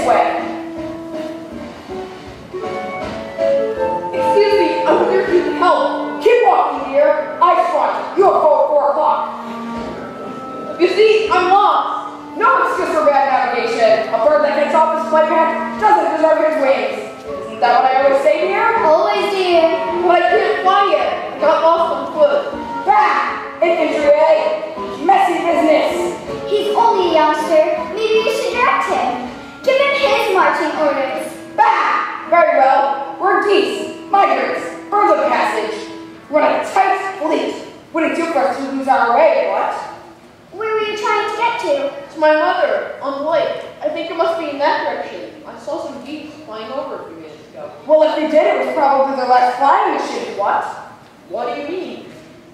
this way. Excuse me, I wonder if you can help. Keep walking, dear. Ice Front, you're called 4 o'clock. You see, I'm lost. No excuse for bad navigation. A bird that gets off his flight path doesn't deserve his wings. Isn't that what I always say, dear? Always, dear. But I can't fly yet. I got lost on foot. Bah! Infantry, eh? Messy business. He's only a youngster. Maybe you should direct him. Give him his marching orders. Bah! Very well. We're geese, migrants, birds of passage. We're on a tight fleet. Wouldn't do for us to lose our way, what? Where were you trying to get to? To my mother, on the lake. I think it must be in that direction. I saw some geese flying over a few minutes ago. Well, if they did, it was probably their last flying machine, what? What do you mean?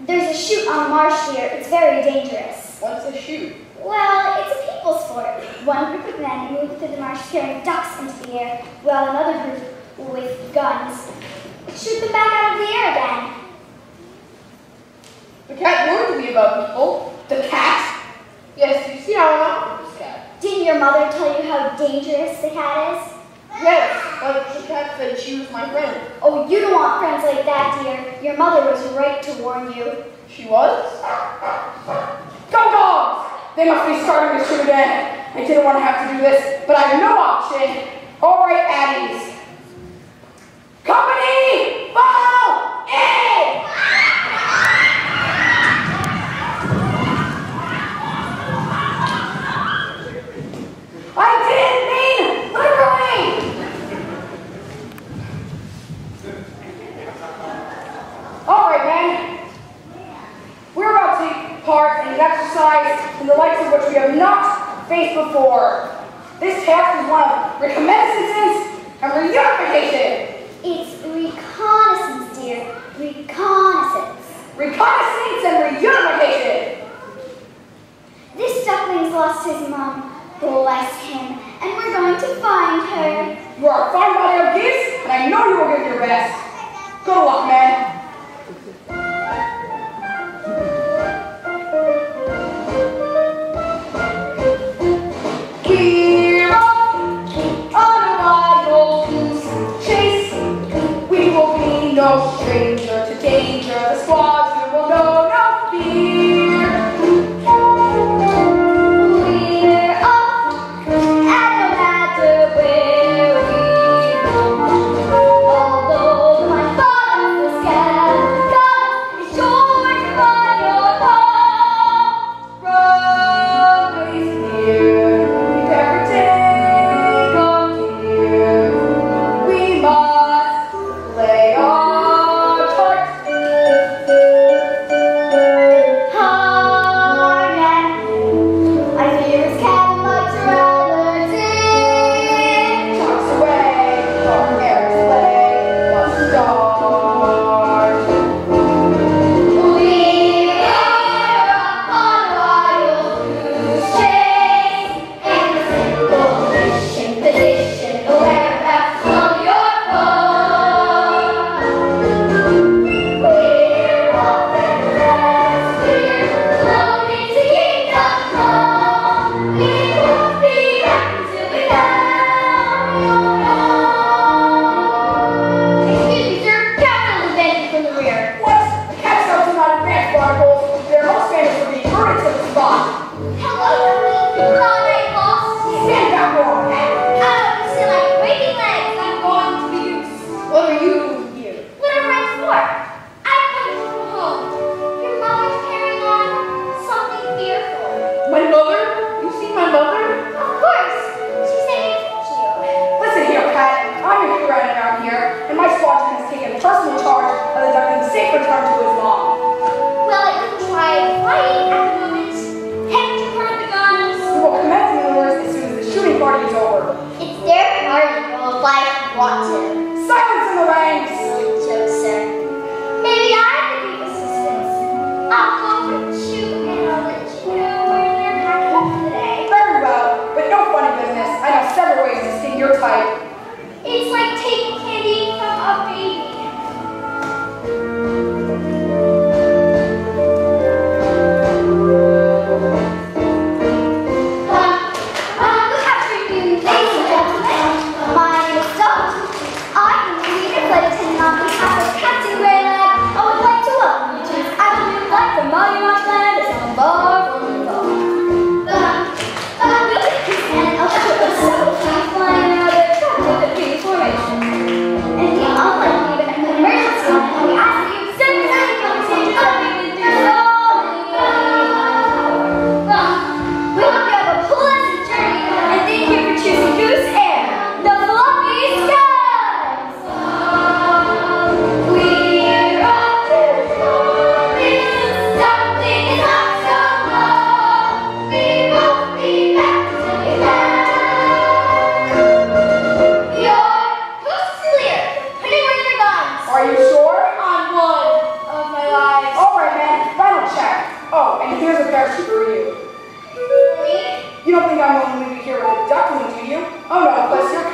There's a chute on the marsh here. It's very dangerous. What's a chute? Well, it's a people sport. One group of men move through the marsh carrying ducks into the air, while another group with guns shoot them back out of the air again. The cat warned me about people. The cat? Yes, you see how I'm out with this cat. Didn't your mother tell you how dangerous the cat is? Yes, but the cat said she was my friend. Oh, you don't want friends like that, dear. Your mother was right to warn you. She was? Go dogs! They must be starting to shoot again. I didn't want to have to do this, but I have no option. All right, Addies. Company! Fall in! I didn't mean literally! All right, men. We're about to take part in an exercise in the likes of which we have not faced before. This task is one of reconnaissance and reunification. It's reconnaissance, dear. Reconnaissance. Reconnaissance and reunification. This duckling's lost his mom. Bless him. And we're going to find her. You are a fine body of geese, and I know you will give your best. Good luck, men. Gear up on a wild goose chase. We will be no stranger to danger. The squadron will know no fear. We're off, and no matter where we go. Although my father's the sky. want me to be here with a duckling, do you? Oh no, plus you're